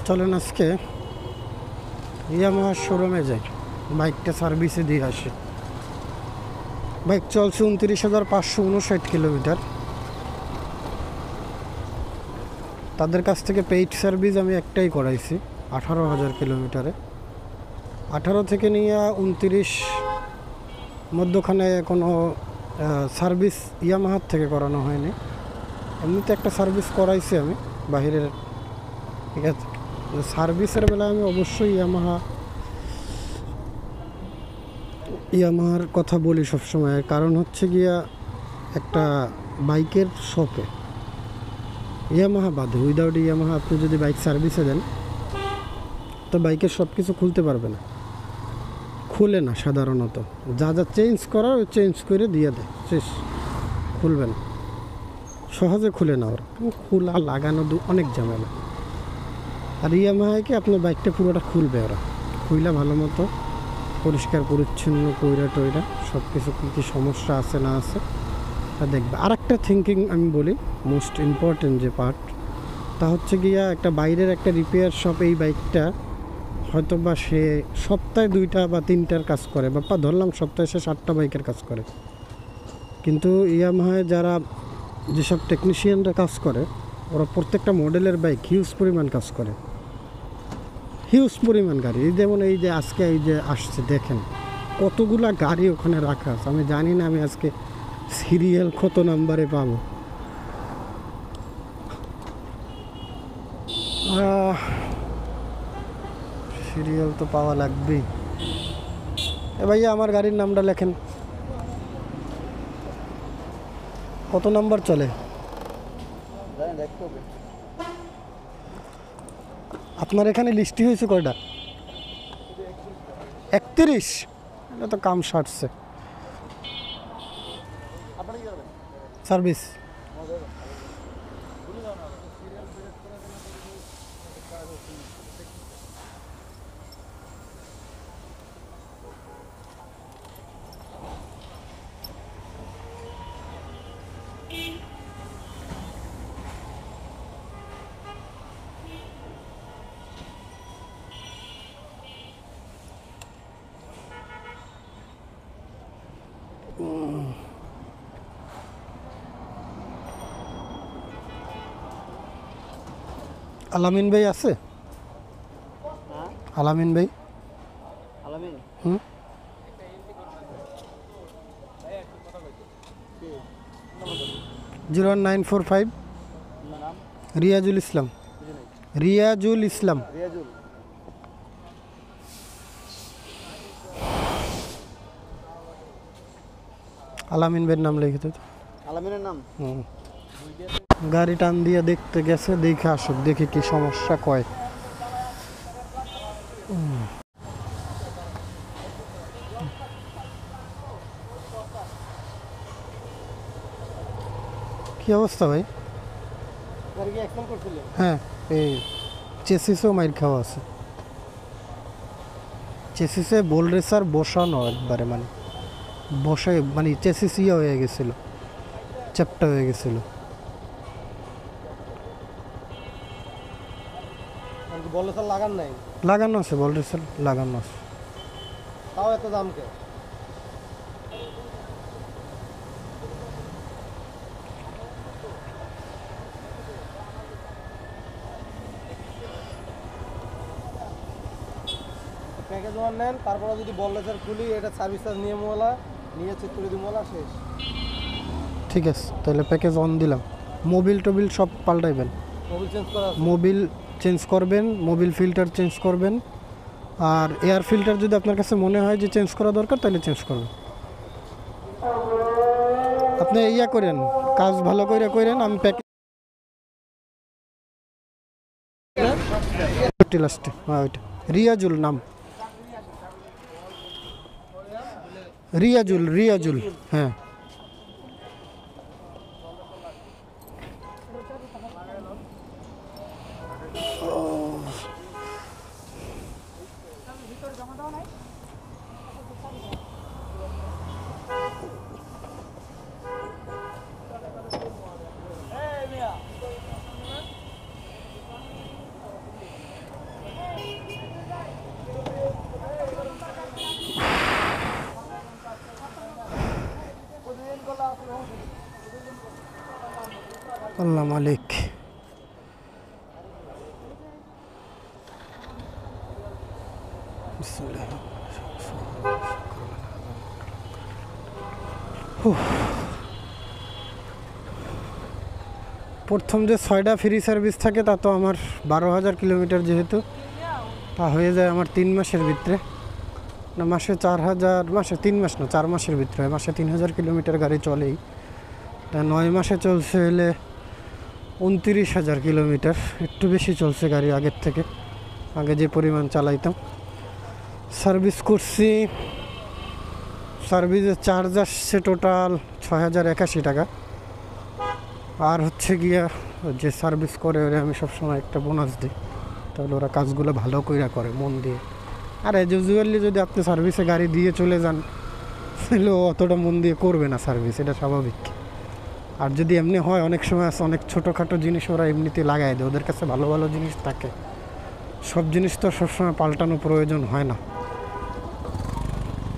চলেন আজকে ইয়ামাহার শোরুমে যাই, বাইকটা সার্ভিসে দিয়ে আসি। বাইক চলছে 29,559 কিলোমিটার। তাদের কাছ থেকে পেইড সার্ভিস আমি একটাই করাইছি 18,000 কিলোমিটারে। 18 থেকে নিয়ে 29 মধ্যখানে কোনো সার্ভিস ইয়ামাহার থেকে করানো হয়নি। এমনিতে একটা সার্ভিস করাইছি আমি বাহিরের, ঠিক আছে। সার্ভিসের বেলায় আমি অবশ্যই ইয়ামাহার কথা বলি সবসময়। কারণ হচ্ছে গিয়া একটা বাইকের শপে ইয়ামাহা বাদে, উইদাউট ইয়ামাহা আপনি যদি বাইক সার্ভিসে দেন তো বাইকের সব কিছু খুলতে পারবে না, খুলে না সাধারণত। যা যা চেঞ্জ করার ওই চেঞ্জ করে দিয়ে দেয়, শেষ, খুলবে না, সহজে খুলে না ওরা। খোলা লাগানো অনেক ঝামেলা। আর ইয়ামাহায় কি আপনার বাইকটা পুরোটা খুলবে ওরা, খুইলা ভালো মতো পরিষ্কার পরিচ্ছন্ন কইরা টইরা সব কিছু কী কী সমস্যা আছে না আছে তা দেখবে। আর একটা থিঙ্কিং আমি বলি, মোস্ট ইম্পর্টেন্ট যে পার্ট, তা হচ্ছে গিয়া একটা বাইরের একটা রিপেয়ার শপ এই বাইকটা হয়তো বা সে সপ্তাহে 2টা বা 3টার কাজ করে, বা ধরলাম সপ্তাহে সে 7টা বাইকের কাজ করে। কিন্তু ইয়ামাহায় যারা যেসব টেকনিশিয়ানরা কাজ করে ওরা প্রত্যেকটা মডেলের বাইক হিউজ পরিমাণ কাজ করে, হিউজ পরিমাণ গাড়ি। এই যেমন এই যে আজকে এই যে আসছে দেখেন কতগুলা গাড়ি ওখানে রাখা আছে। আমি জানি না আমি আজকে সিরিয়াল কত নাম্বারে পাবো। সিরিয়াল তো পাওয়া লাগবেই। এ ভাইয়া আমার গাড়ির নামটা লেখেন, কত নাম্বার চলে? আপনার এখানে লিস্টি হয়েছে কয়টা? 31। এটা তো কাম সারছে। সার্ভিস আলামিন ভাই আছে? আলামিন ভাই, হুম, জিরো 945 রিয়াজুল ইসলাম। রিয়াজুল ইসলাম। আলামিন ভাইয়ের নাম লিখে তো। আলামিনের নাম। গাড়ি টান দিয়ে দেখতে গেছে, দেখে আসুক, দেখি কি সমস্যা কয়। কি অবস্থা ভাই? হ্যাঁ, এই চেসিসও মাইর খাওয়া আছে। চেসিসে বোল রেসার বসানো একবারে, মানে বসে মানে চেসিস ইয়ে হয়ে গেছিলো, চ্যাপটা হয়ে গেছিলো। লাগানো আছে, বল রেসার লাগানো আছে। তাও এত দাম কে? প্যাকেজ ওয়ান নেন, তারপরে যদি বল রেসার খুলি, এটা সার্ভিস চার্জ নিয়ে মোলা নিয়ে চেক করে দিই, মোলা শেষ। ঠিক আছে, তাহলে প্যাকেজ অন দিলাম। মোবিল টোবিল সব পাল্টাইবেন। মোবিল চেঞ্জ করা, মোবিল চেঞ্জ করবেন, মোবিল ফিল্টার চেঞ্জ করবেন। আর এয়ার ফিল্টার যদি আপনার কাছে মনে হয় যে চেঞ্জ করা দরকার তাহলে চেঞ্জ করবেন। আপনি ইয়া করেন, কাজ ভালো করে করেন। আমি প্যাকেজ লাস্টে, হ্যাঁ ওইটা রিয়াজুল নাম, রিয়াজুল, হ্যাঁ। আল্লাহ মালিক। বিসমিল্লাহ। প্রথম যে 6টা ফ্রি সার্ভিস থাকে তা তো আমার 12,000 কিলোমিটার, যেহেতু তা হয়ে যায় আমার 3 মাসের ভিতরে, না মাসে 4,000, মাসে 3 মাস না 4 মাসের ভিতরে, মাসে 3,000 কিলোমিটার গাড়ি চলেই। তা 9 মাসে চলছে হলে 29,000 কিলোমিটার, একটু বেশি চলছে গাড়ি আগের থেকে, আগে যে পরিমাণ চালাইতাম। সার্ভিস করছি, সার্ভিসের চার্জ আসছে টোটাল 6,081 টাকা। আর হচ্ছে গিয়া যে সার্ভিস করে ওরা আমি সবসময় একটা বোনাস দিই, তাহলে ওরা কাজগুলো ভালো করে মন দিয়ে। আর এজ ইউজুয়ালি যদি আপনি সার্ভিসে গাড়ি দিয়ে চলে যান তাহলে ও অতটা মন দিয়ে করবে না সার্ভিস, এটা স্বাভাবিক। আর যদি এমনি হয়, অনেক সময় আছে অনেক ছোটোখাটো জিনিস ওরা এমনিতে লাগাই দেয়, ওদের কাছে ভালো ভালো জিনিস থাকে। সব জিনিস তো সবসময় পাল্টানো প্রয়োজন হয় না।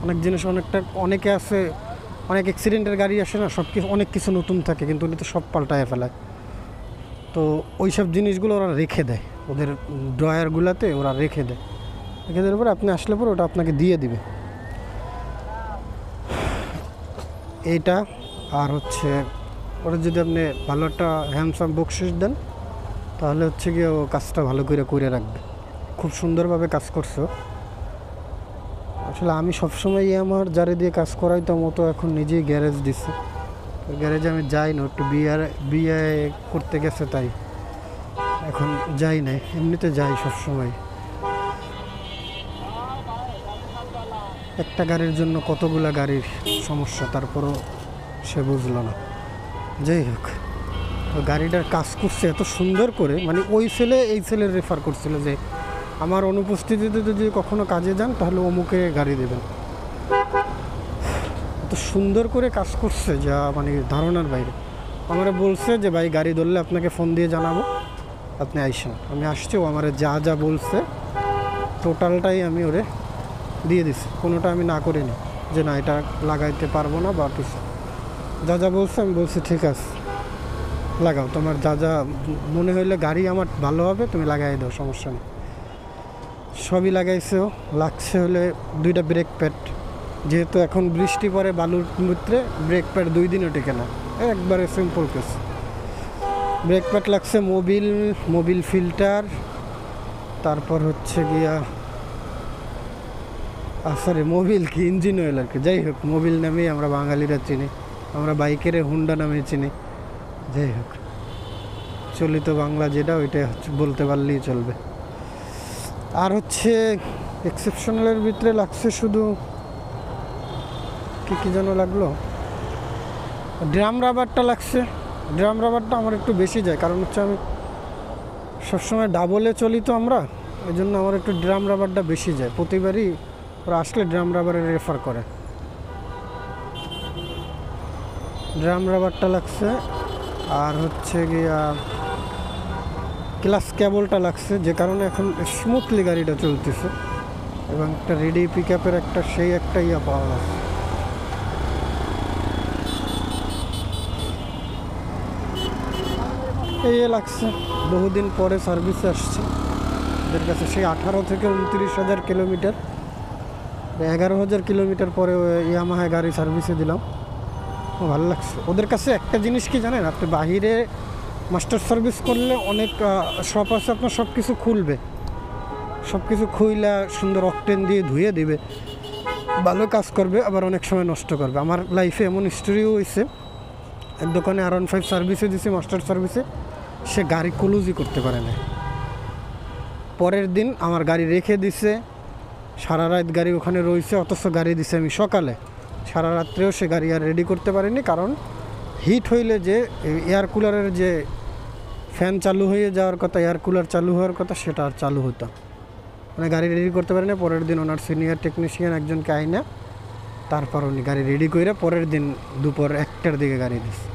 অনেক জিনিস অনেকে আছে, অনেক অ্যাক্সিডেন্টের গাড়ি আসে না, সব কিছু অনেক কিছু নতুন থাকে কিন্তু উনি তো সব পাল্টায় ফেলায়। তো ওই সব জিনিসগুলো ওরা রেখে দেয়, ওদের ড্রয়ারগুলোতে ওরা রেখে দেয়। রেখে দেওয়ার পরে আপনি আসলে পরে ওটা আপনাকে দিয়ে দিবে এইটা। আর হচ্ছে ওরা যদি আপনি ভালো একটা হ্যান্ডসাম বকশিস দেন তাহলে হচ্ছে গিয়ে ও কাজটা ভালো করে রাখবে। খুব সুন্দরভাবে কাজ করছো। আসলে আমি সবসময় আমার যারা দিয়ে কাজ করাইতাম মতো এখন নিজেই গ্যারেজ দিচ্ছে, গ্যারেজে আমি যাই না, একটু বিয়ে করতে গেছে তাই এখন যাই নাই, এমনিতে যাই সবসময়। একটা গাড়ির জন্য কতগুলা গাড়ির সমস্যা, তারপরও সে বুঝলো না। যাই হোক, গাড়িটার কাজ করছে এত সুন্দর করে, মানে ওই ছেলে এই ছেলের রেফার করছিল যে আমার অনুপস্থিতিতে যদি কখনো কাজে যান তাহলে অমুকে গাড়ি দেবেন। এত সুন্দর করে কাজ করছে যা মানে ধারণার বাইরে। আমরা বলছে যে ভাই গাড়ি ধরলে আপনাকে ফোন দিয়ে জানাবো, আপনি আইসেন। আমি আসছি, ও আমার যা বলছে টোটালটাই আমি ওরে দিয়ে দিছি, কোনোটা আমি না করিনি যে না এটা লাগাইতে পারবো না বা কিছু। যা বলছে আমি বলছি ঠিক আছে লাগাও, তোমার যা মনে হইলে গাড়ি আমার ভালো হবে তুমি লাগাই দাও, সমস্যা নেই। সবই লাগাইছেও, লাগছে হলে 2টা ব্রেক প্যাড, যেহেতু এখন বৃষ্টি পড়ে বালুর ভিতরে ব্রেক প্যাড 2 দিনও টেকে না, একবারে সিম্পল কেস। ব্রেক প্যাড লাগছে, মোবিল ফিল্টার, তারপর হচ্ছে গিয়া সরি মোবিল কি ইঞ্জিন অয়েল আর কি। যাই হোক, মোবিল নামেই আমরা বাঙালিরা চিনি, আমরা বাইকের হুন্ডা নামে চিনি। যাই হোক, চলিত বাংলা যেটা ওইটা বলতে পারলেই চলবে। আর হচ্ছে এক্সেপশনালের ভিতরে লাগছে শুধু কি যেন লাগলো, ড্রাম রাবারটা লাগছে। ড্রাম রাবারটা আমার একটু বেশি যায়, কারণ হচ্ছে আমি সবসময় ডাবলে চলি তো আমরা, এই জন্য আমার একটু ড্রাম রাবারটা বেশি যায়। প্রতিবারই ওরা আসলে ড্রাম রাবারে রেফার করে। ড্রাম রাবারটা লাগছে। আর হচ্ছে গিয়া ক্লাস কেবলটা লাগছে, যে কারণে এখন স্মুথলি গাড়িটা চলতেছে এবং একটা রেডি পিক আপের একটা সেই একটা পাওয়া যাচ্ছে। এই লাগছে, বহুদিন পরে সার্ভিসে আসছে ওদের কাছে, সেই 18 থেকে 29,000 কিলোমিটার, 11,000 কিলোমিটার পরে ইয়ামাহায় গাড়ি সার্ভিসে দিলাম। ভালো লাগছে ওদের কাছে। একটা জিনিস কি জানেন, আপনি বাহিরে মাস্টার সার্ভিস করলে অনেক শপ আছে, আপনার সব কিছু খুলবে, সব কিছু খুইলা সুন্দর অকটেন দিয়ে ধুয়ে দিবে, ভালো কাজ করবে, আবার অনেক সময় নষ্ট করবে। আমার লাইফে এমন হিস্টোরিও হয়েছে, এক দোকানে R15 সার্ভিসে দিছি মাস্টার সার্ভিসে, সে গাড়ি ক্লোজই করতে পারে না। পরের দিন আমার গাড়ি রেখে দিছে, সারা রাত গাড়ি ওখানে রয়েছে, অথচ গাড়ি দিছে আমি সকালে, সারা রাত্রেও সে গাড়ি আর রেডি করতে পারিনি। কারণ হিট হইলে যে এয়ার কুলারের যে ফ্যান চালু হয়ে যাওয়ার কথা, এয়ার কুলার চালু হওয়ার কথা, সেটা আর চালু হতো মানে গাড়ি রেডি করতে পারে না। পরের দিন ওনার সিনিয়র টেকনিশিয়ান একজনকে আইনা তারপর উনি গাড়ি রেডি করে পরের দিন দুপুর 1টার দিকে গাড়ি দিচ্ছে।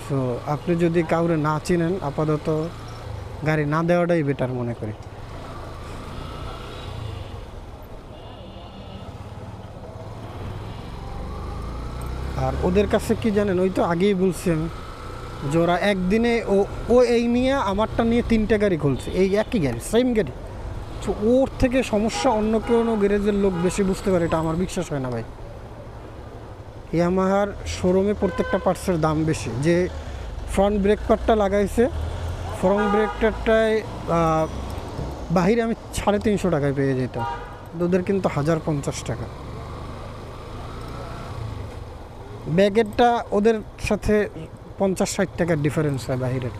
সো আপনি যদি কাউরে না চিনেন, আপাতত গাড়ি না দেওয়াটাই বেটার মনে করি। আর ওদের কাছে কি জানেন, ওই তো আগেই বলছি আমি, যে ওরা একদিনে ও এই নিয়ে আমারটা নিয়ে 3টে গাড়ি খুলছে, এই একই গাড়ি, সেম গাড়ি। তো ওর থেকে সমস্যা অন্য কোনো গ্যারেজের লোক বেশি বুঝতে পারে, এটা আমার বিশ্বাস হয় না ভাই। ইয়ামাহার শোরুমে প্রত্যেকটা পার্টসের দাম বেশি। যে ফ্রন্ট ব্রেক পার্টটা লাগাইছে, ফ্রন্ট ব্রেকটায় বাহিরে আমি 350 টাকায় পেয়ে যেতাম, ওদের কিন্তু 1050 টাকা। ব্যাগেরটা ওদের সাথে 50-60 টাকার ডিফারেন্স হয় বাহিরের,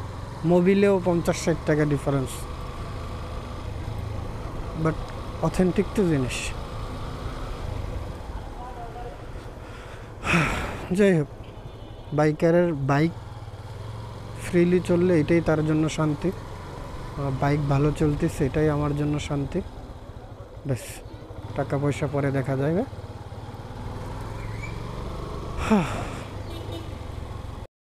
মোবিলেও 50-60 টাকা ডিফারেন্স, বাট অথেন্টিক তো জিনিস। যাই হোক, বাইকারের বাইক ফ্রিলি চললে এটাই তার জন্য শান্তি, বাইক ভালো চলতেছে এটাই আমার জন্য শান্তি। ব্যাস, টাকা পয়সা পরে দেখা যাবে।